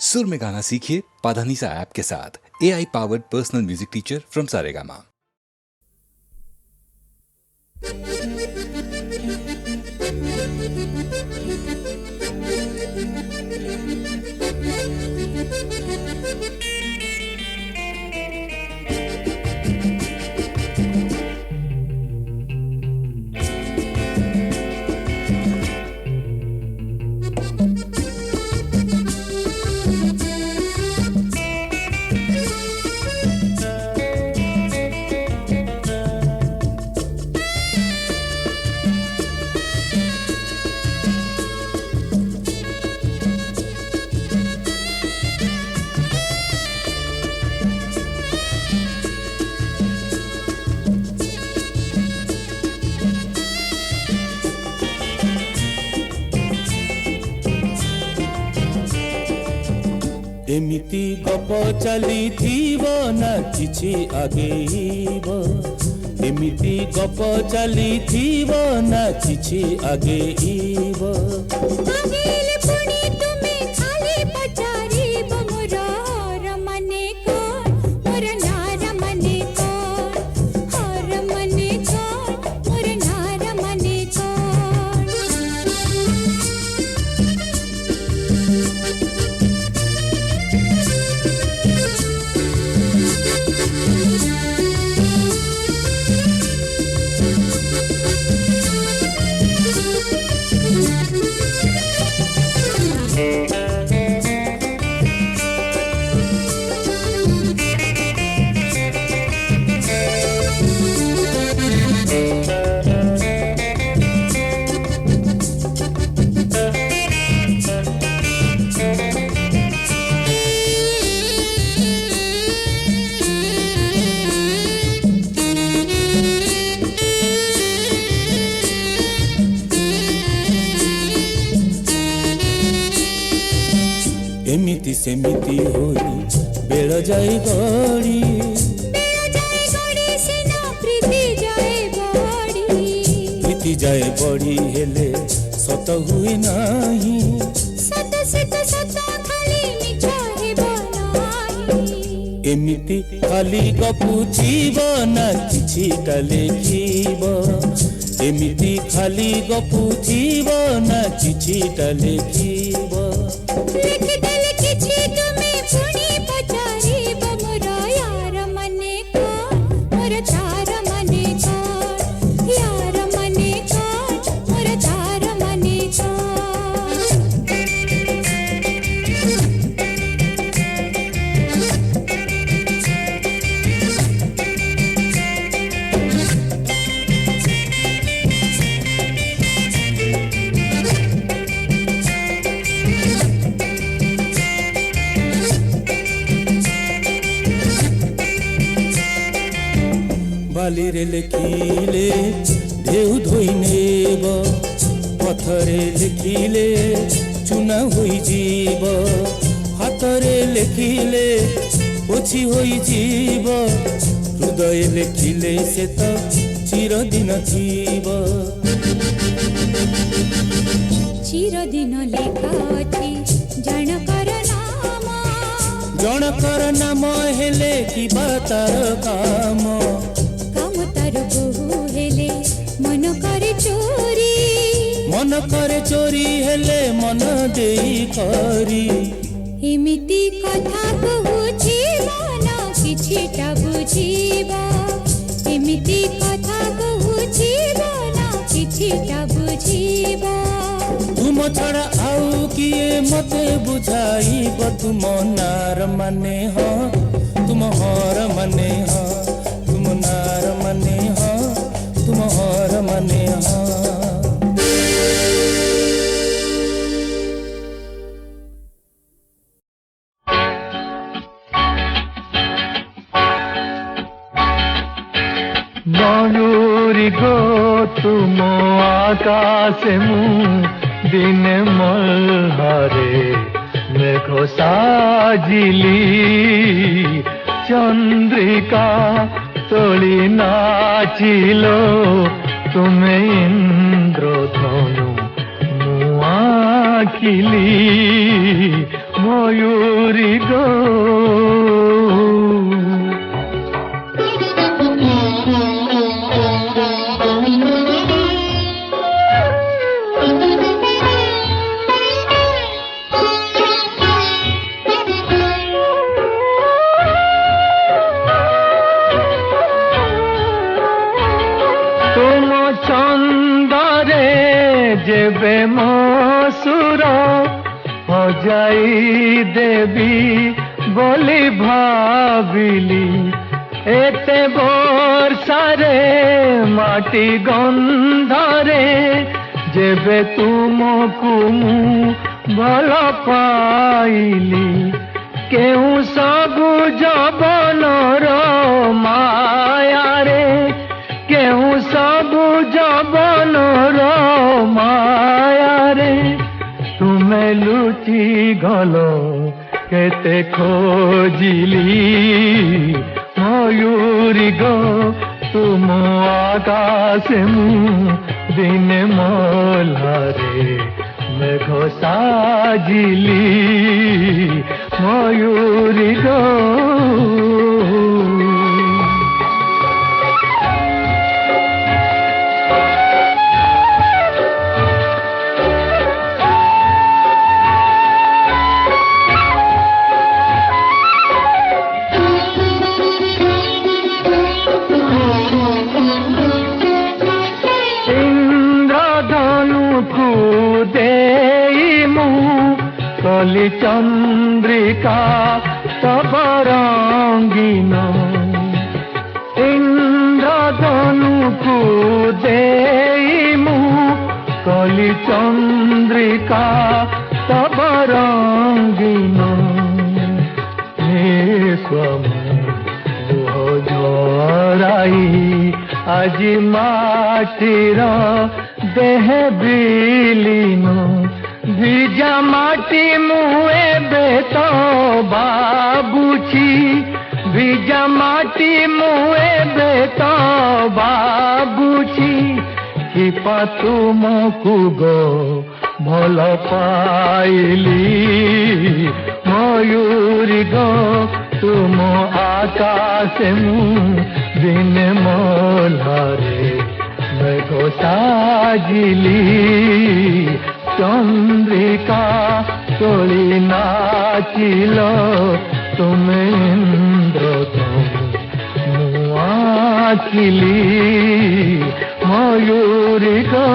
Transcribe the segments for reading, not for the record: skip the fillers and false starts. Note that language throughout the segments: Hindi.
सुर में गाना सीखिए पाधानीसा ऐप के साथ। AI powered personal music teacher from Saregama. एमिति गप चली ना किछि आगेब एमिति गप चली ना किछि आगेब आगेले पुणी तुमे खाली पचारीब मोर हर मने कोन मोर नार मने कोन हर मने कोन मोर नार मने एमिति सेमिति होई बेळ जाई गड़ी सेना प्रीति जाए बड़ी हेले सत हुए नाही सत सत सत खाली मिछ हेबो नाही एमिति खाली गपुचीब ना किछि ता लेखिब एमिति खाली गपुचीब ना किछि ता लेखिब लिखिदेले किछि तुमे पुणी पचारीब मोर यार मने कोन मोर तार मने कोन यार मने कोन मोर तार मने बाली रे लिखिले ढेउ धोई नेब पथरे लिखिले चुना होई जीव हाथरे लिखिले पोछी होई जीव हृदय लिखिले से तो चिरदिन थीब चिरदिन लेखा अछि जनकर नाम हेले कि बातार काम तार बहु हेले मन करे चोरी हेले मन देई करी एमिति कथा कहुछि मन किछिटा बुझिबा एमिति कथा कहुछि मन किछिटा बुझिबा तुम छड़ा आउ किए मते बुझाइब तुम नार मने हो तुम हर मने हो तुम नार मने हो तुम हर मने हो मयूरी गो तुम आकाशे मु दिने मल्हारे मेघ साजिली चंद्रिका तोली नाचिलो तुमे इंद्रधनु मुआ आखिली ময়ূরী গো। তুম ছন্দরে যেবে মসুর হজাই দেবী বলি ভাবিলি, এতে বর্ষারে মাটি গন্ধরে যেবে তুমকু মু ভাল পাইলি। কেউ সবু যবনর মায়ারে, কেউ সবু যবনর মায়ারে তুমে লুচি গল কেতে খোঁজিলি। ময়ূরী গো তুম আকাশে মু দিনে মলারে মেঘ সাজিলি। ময়ূরী গো। কলি চন্দ্রিকা তব রঙ্গিন, ইন্দ্রধনুকু দেই মু কলি চন্দ্রিকা তব রঙ্গিন। লুহ ঝরাই আজি মাটির দেহে বিলীন, ভিজা মাটি মুয়ে বেত বাবুছি, ভিজা মাটি মুয়ে বেত বাবুছি। কৃপা তুমকু গো ভাল পাইলি। ময়ূরী গো তুম আকাশে মু দিনে মলারে মেঘ সাজিলি। চন্দ্রিকা তোলি নাচিল তুমি ইন্দ্রধনু আঁকিলি। ময়ূরী গো।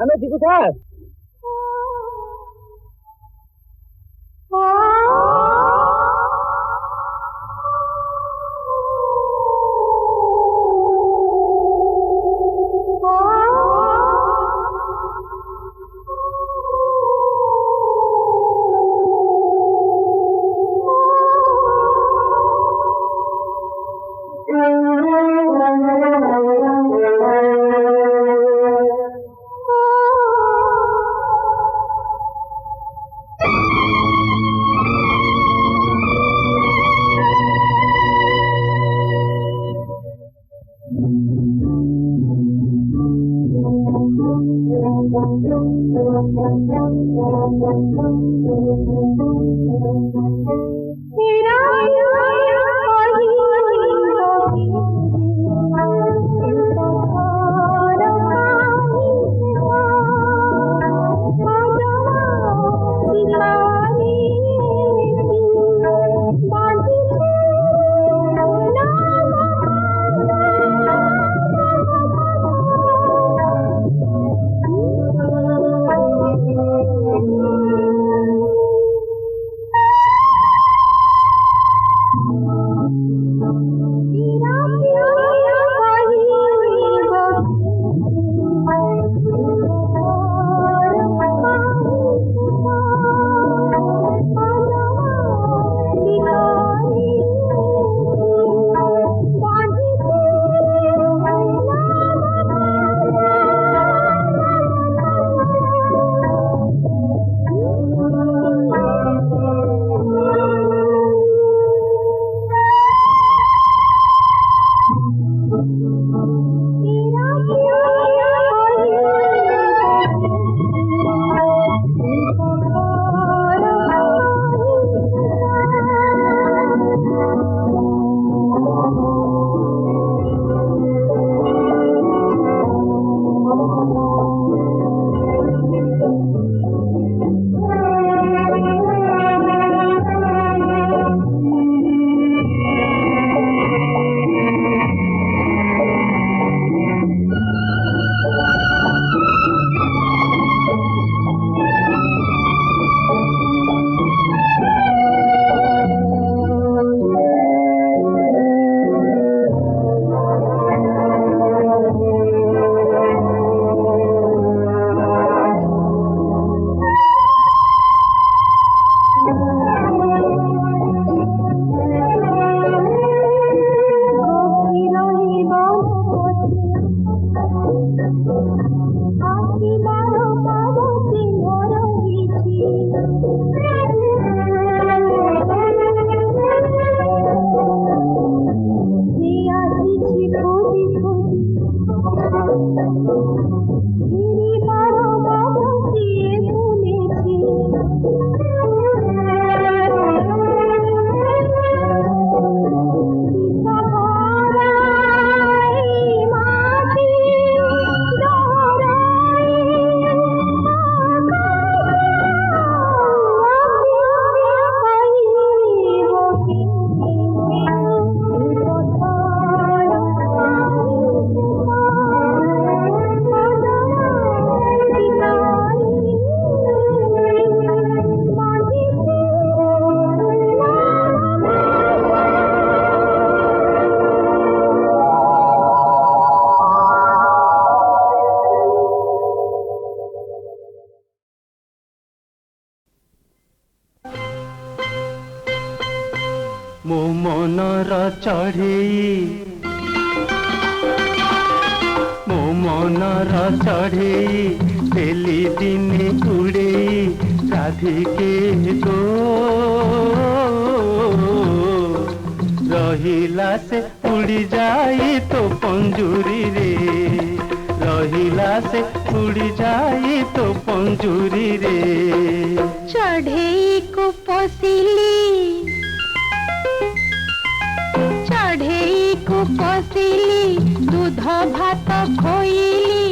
ଆମେ ଯିବୁ ସାର୍। ମୋ ମନର ଚଢ଼େଇ ମୋ ମନର ଚଢ଼େଇ ଡେଲି ଦିନେ ଉଡ଼େଇ ରାଧିକେ ତୋ ରହିଲା ସେ ଉଡ଼ି ଯାଇ ତୋ ପଞ୍ଜୁରୀରେ ରହିଲା ସେ ଉଡ଼ି ଯାଇ ତୋ ପଞ୍ଜୁରୀରେ चढ़ेई को पोसिली चढ़ेई को पोसिली दूध भात खोइली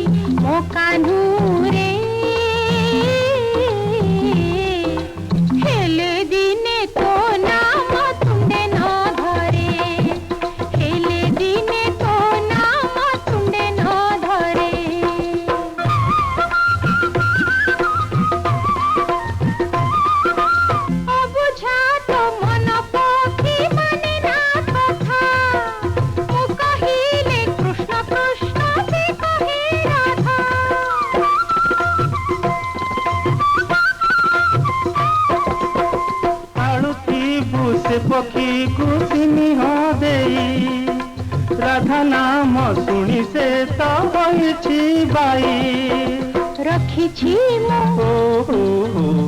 मो कान्हूरे हेले दिने तो नाम तुंडे न धरे हेले दिने तो नाम तुंडे न धरे ତ ହୋଇଛି ବାଇ ରଖିଛି ମୁଁ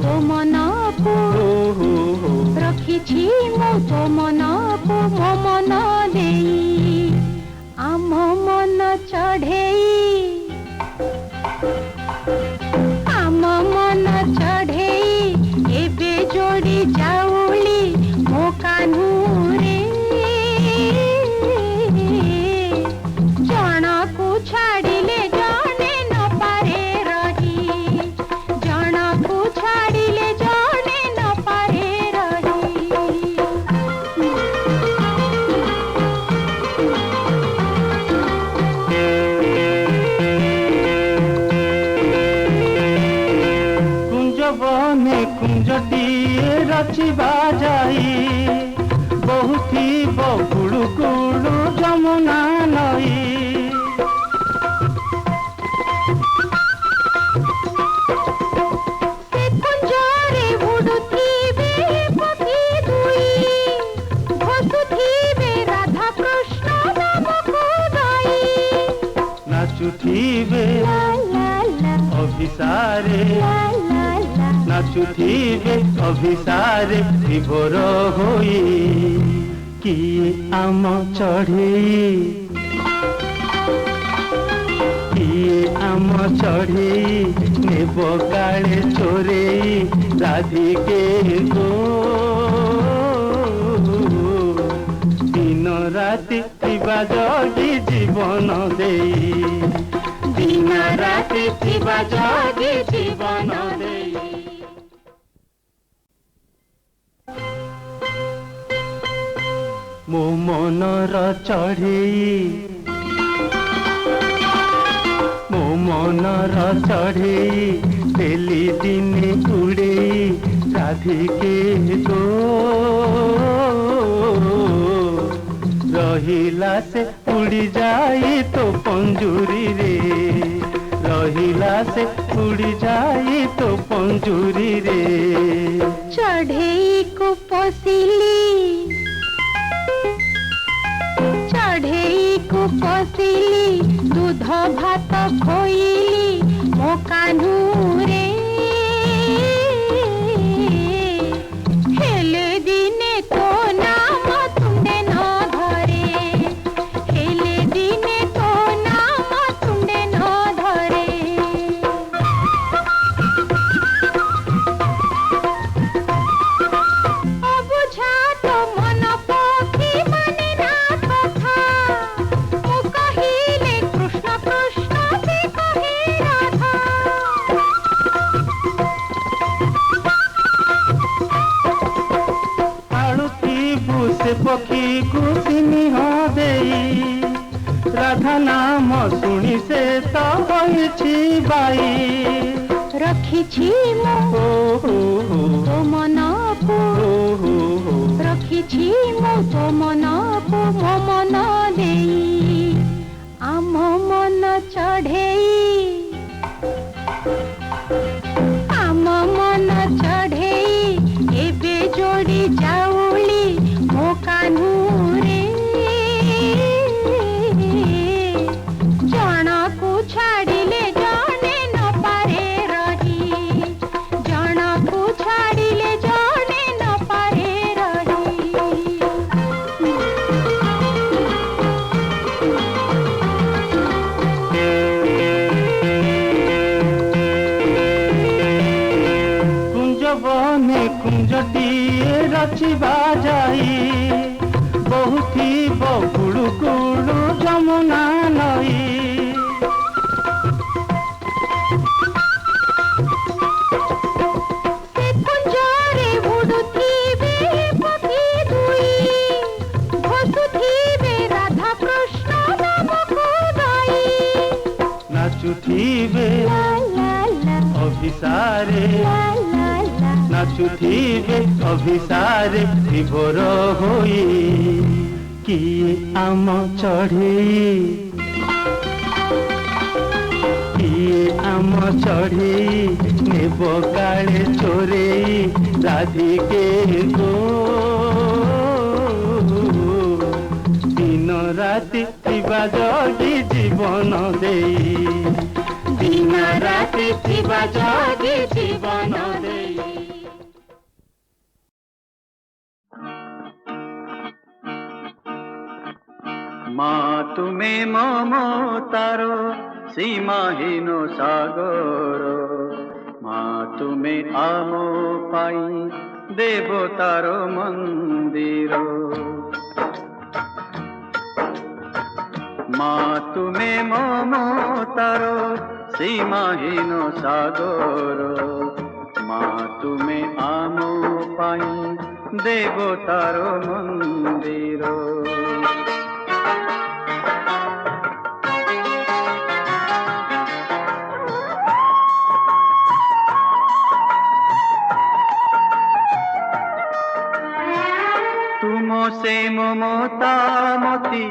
ତୋ ମନକୁ ରଖିଛି ମୁଁ ତୋ ମନକୁ ମୋ ମନ ଦେଇ ଆମ ମନ ଚଢ଼େଇ ଆମ ମନ ଚଢ଼େଇ ଏବେ ଯୋଡ଼ି ଯାଉଳି ମୋ କାହ୍ନୁରେ ଜଣକୁ ଛାଡ଼ିଲେ ଜଣେ ନ ପାରେ ରହି ଜଣକୁ ଛାଡ଼ିଲେ ଜଣେ ନ ପାରେ ରହି କୁଞ୍ଜ ବନେ କୁଞ୍ଜଟିଏ ରଚିବା ଯାଇ ବହୁଥିବ କୁଳୁ କୁଳୁ ଯମୁନା ନଈ ସେ କୁଞ୍ଜରେ ଉଡୁଥିବେ ପକ୍ଷୀ ଦୁଇ ଘୋଷୁଥିବେ ରାଧା କୃଷ୍ଣ ନାମକୁ ଗାଇ ନାଚୁଥିବେ ଲା ଲା ଲା ଅଭିସାରେ ଲା ଲା ଲା ନାଚୁଥିବେ ଅଭିସାରେ ବିଭୋର ହୋଇ କିଏ ଆମ ଚଢ଼େଇ କିଏ ଆମ ଚଢ଼େଇ ନେବ କାଳେ ଚୋରେଇ ରାଧିକେ ଗೋ ଦିନ ରାତି ଥିବା ଜଗି ଜୀବନ ଦେଇ ଦିନ ରାତି ଥିବା ଜଗି ଜୀବନ ଦେଇ ମୋ ମନର ଚଢ଼େଇ ମୋ ମନର ଚଢ଼େଇ ଡେଲି ଦିନେ ଉଡ଼େଇ ରାଧିକେ ଗೋ ରହିଲା ସେ ଉଡ଼ି ଯାଇ ତୋ ପଞ୍ଜୁରୀରେ ରହିଲା ସେ ଉଡ଼ି ଯାଇ ତୋ ପଞ୍ଜୁରୀରେ ଚଢ଼େଇ କୁ ପୋଷିଲି ଚଢ଼େଇ କୁ ପୋଷିଲି ଦୁଧ ଭାତ ଖୋଇଲି ମୋ କାହ୍ନୁରେ ହେଲେ ଦିନେ ତୋ ନାମ ତୁଣ୍ଡେ ନ ଧରେ ହେଲେ ଦିନେ ତୋ ନାମ ତୁଣ୍ଡେ ନ ଧରେ ଅବୁଝା ତୋ ମନ ପକ୍ଷୀ ମାନେ ନା କଥା ମୁଁ କହିଲେ କୃଷ୍ଣ କୃଷ୍ଣ ସେ କହେ ରାଧା ଆଳୁଥିବୁ ସେ ପକ୍ଷୀକୁ ସ୍ନେହ ଦେଇ ରାଧା ନାମ ଶୁଣି ସେ ତ ହୋଇଛି ବାଇ ରଖିଛି ମୁଁ ତୋ ମନକୁ ରଖିଛି ମୁଁ ତୋ ମନକୁ ମୋ ମନ ଦେଇ ଆମ ମନ ଚଢ଼େଇ ଆମ ମନ ଚଢ଼େଇ ଏବେ ଯୋଡ଼ି ଯାଉଳି ମୋ କାହ୍ନୁରେ ଜଣକୁ ଛାଡ଼ିଲେ ଜଣେ ନ ପାରେ ରହି ଜଣକୁ ଛାଡ଼ିଲେ ଜଣେ ନ ପାରେ ରହି କୁଞ୍ଜ ବନେ କୁଞ୍ଜଟିଏ ରଚିବା ଯାଇ ବହୁଥିବ କୁଳୁ କୁଳୁ ଯମୁନା ନଈ ସେ କୁଞ୍ଜରେ ଉଡୁଥିବେ ପକ୍ଷୀ ଦୁଇ ଘୋଷୁଥିବେ ରାଧା କୃଷ୍ଣ ନାମକୁ ଗାଇ ନାଚୁଥିବେ ଲା ଲା ଲା ଅଭିସାରେ ଲା ଲା ଲା ନାଚୁଥିବେ ଅଭିସାରେ ବିଭୋର ହୋଇ କିଏ ଆମ ଚଢ଼େଇ କିଏ ଆମ ଚଢ଼େଇ ନେବ କାଳେ ଚୋରେଇ ରାଧିକେ ଗೋ ଦିନ ରାତି ଥିବା ଜଗି ଜୀବ জীবন দেই দিন রাতি থিবা যদি জীবন দেই মা তুমি মমতার সীমাহীন সাগর মা তুমি আম পাই দেবতার মন্দির মা তুমি মমতার সীমাহীন সাগর মা তুমি আম পাই দেবতার মন্দির से ममता मती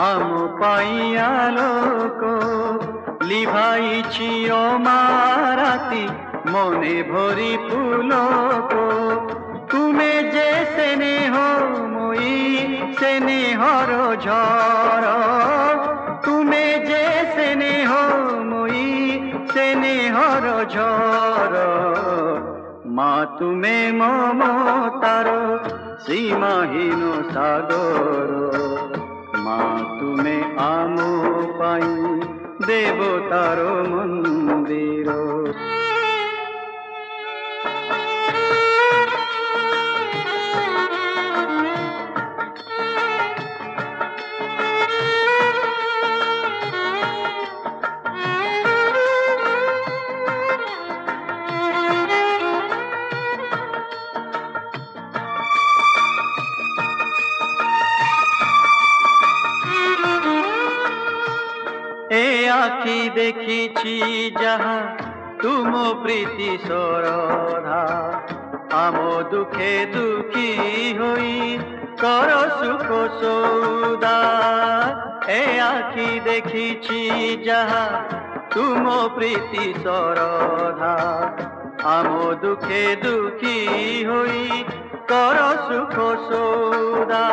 आम पाइया लोक लिभाइछि माराती मने भरी पुलक तुमे जे स्नेह मोई स्नेहर झर तुमे जे स्नेह मोई स्नेहर झर मा तुमे ममतार सीमाहीन सागर मा तुमे आम पाई देवतार मंदिर आखि देखिछि जहा तुम प्रीति सरधा आम दुखे दुखी होई कर सुख सौदा ए आखि देखिछि जहा तुम प्रीति सरधा आम दुखे दुखी होई कर सुख सौदा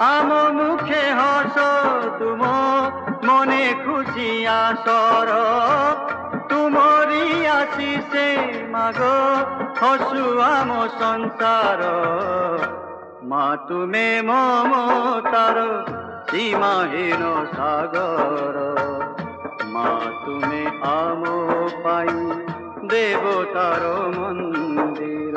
आम मुखे हस तुम मने खुशी आसर तुमरी आशीषे मागो हसु आम संसार मा तुमे ममतार सीमाहीन सागर मा तुमे आम पाई देवतार मंदिर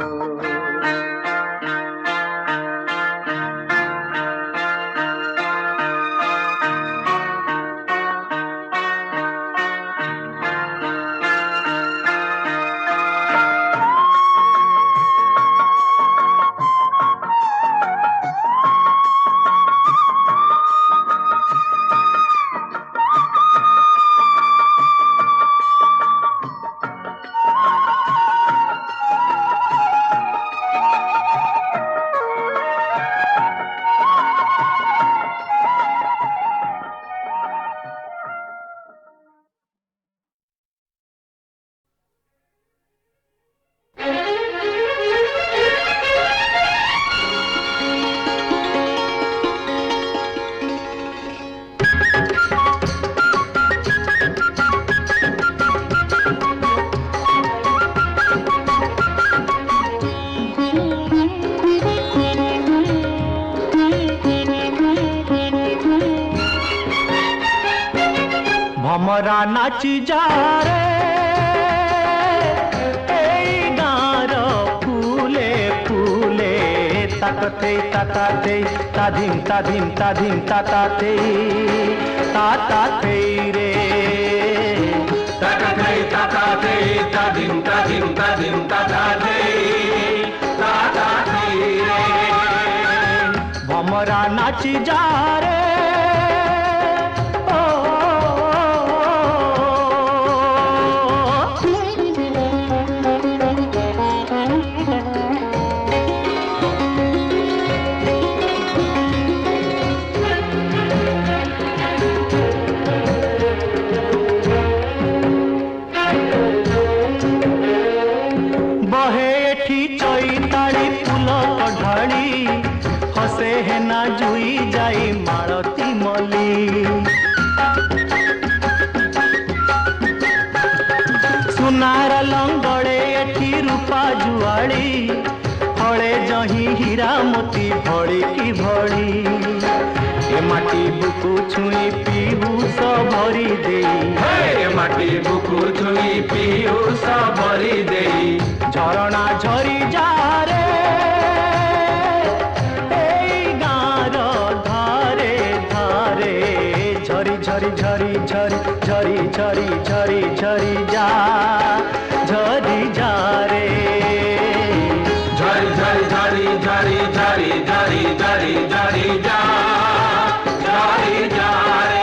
भमरा नाची जा रे गाँर फूले फूले ताकते ताकाते ताधिम ताधिम ताधिम ताताते ताताते रे ताकाते ताकाते ताधिम ताधिम ताधिम ताताते ताताते रे भमरा नाची जा रे हसे है ना जुई जाई मा सुनार लंगड़े एठी रूपा जुआड़ी फले जही हीरा मोती भड़ी की भड़ी ए माटी बुकु छुई पीयूष भरी देई हे माटी बुकु छुई पीयूष भरी देई झरणा झरी जा रे ए गार धारे धारे झरी झरी झरी झरी झरी झरी झरी झरी जा झरी जा रे झरी झरी झरी झरी झरी झरी झरी झरी जा झरी जा रे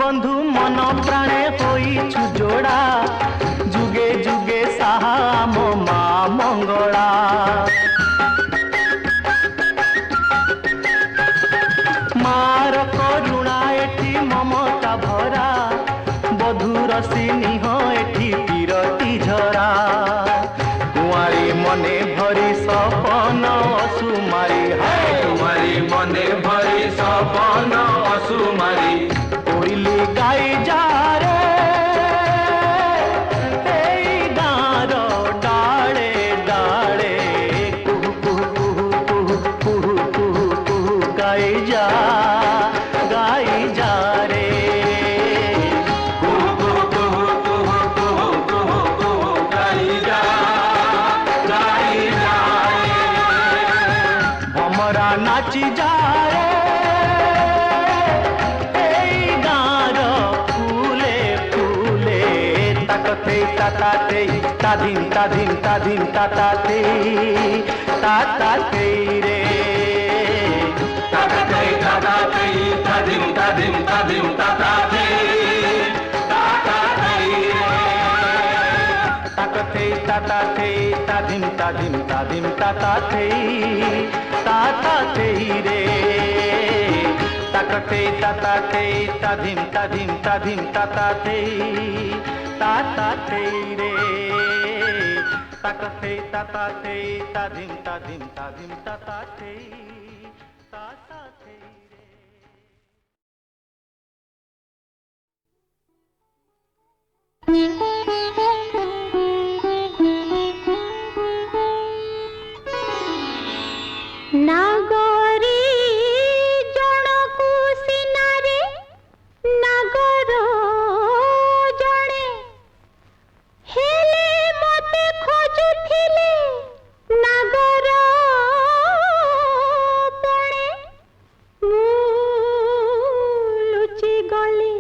बंधु मन प्राणे होइछु जोड़ा जुगे जुगे साहा मो मा मंगला मार करुणा एठी ममता भरा बधुर सिंह एठी पीरती झरा कुआरी मने भरी सपन असुमारी हे तुम्हारी मने भरी सपन असुमारी कोइली गाई जा रे ए गार डाले डाले कुहू कुहू कुहू कुहू कुहू कुहू गाई जा रे कुहू कुहू कुहू कुहू कुहू कुहू गाई जा रे भमरा नाची जा रे ताते ताधिन ताधिन ताधिन ताते ताते रे ताते ताते ताधिन ताधिन ताधिन ताते ताते ताते ताते ताधिन ताधिन ताधिन ताते ताते रे ताते ताते ताधिन ताधिन ताधिन ताते ताते रे ताते ताते ताधिन ताधिन ताधिन ताते ताते रे नागरी जणकु सिनारे नागर जणे हेले मते खोजुथिले नागर पणे मु लुचि गली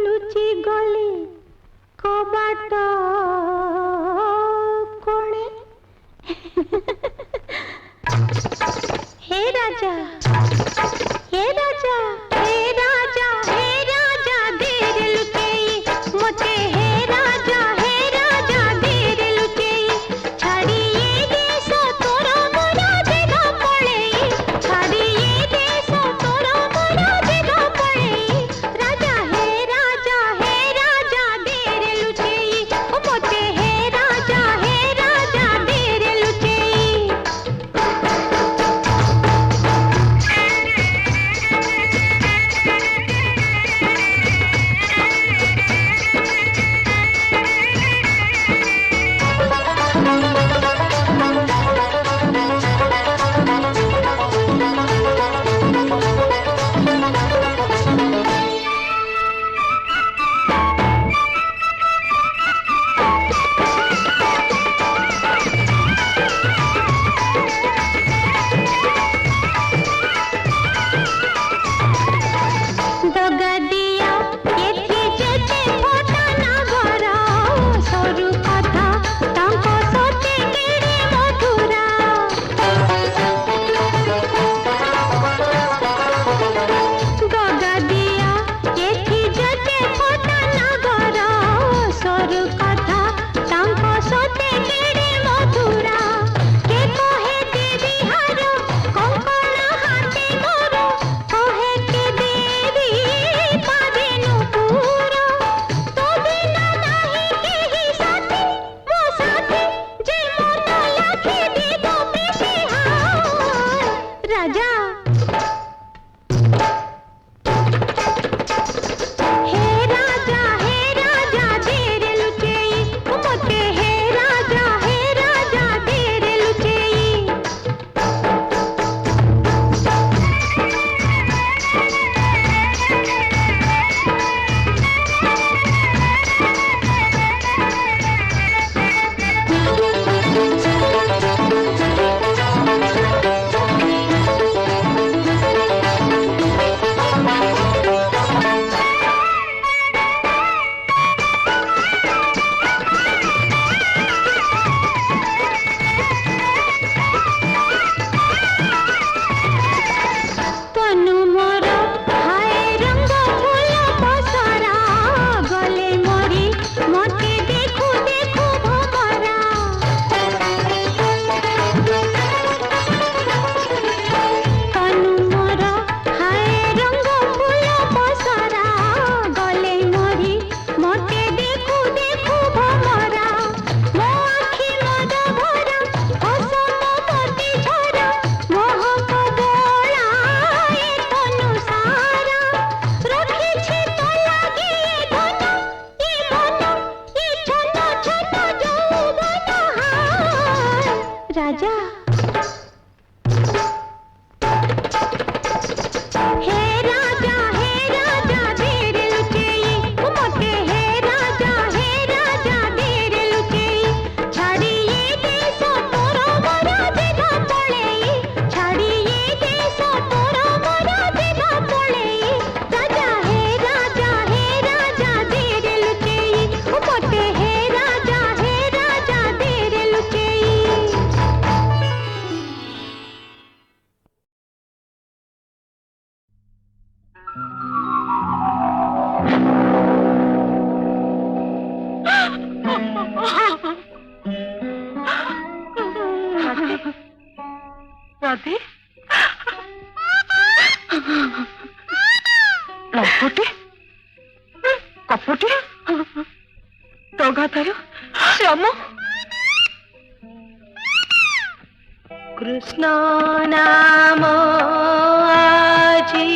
लुचि गली कबाट कोणे हे राजा हे राजा हे राजा हे राजा देर लुचेई मोते हे राजा देर लुचेई छाड़िए देश तोरा मोरा जेगा पड़ेई छाड़िए देश तोरा मोरा जेगा पड़ेई राजा देर लुचेई मोते हे राजा देर लुचेई राजा हे राजा देर लुचेई मोते हे राजा देर लुचेई तनु मोर हाय रंग फूल बसरा गले मोरी मोते देखू देखू भमरा तनु मोर हाय रंग फूल बसरा गले मोरी मोते देखू देखू भमरा मो आखि मद भरा हस मोती झरा मोहक बोला तनु सारा रखिछि तो लागे धन ई छन छन यौवन हार राजा हे राजा देर लुचेई मोते हे राजा देर लुचेई छाड़िए देश तोर मोरा देगा पळेई छाड़िए देश तोर मोरा देगा पळेई राजा देर लुचेई मोते हे राजा देर लुचेई राधे लंपटे कपटे टगाधार श्याम कृष्ण नाम आजी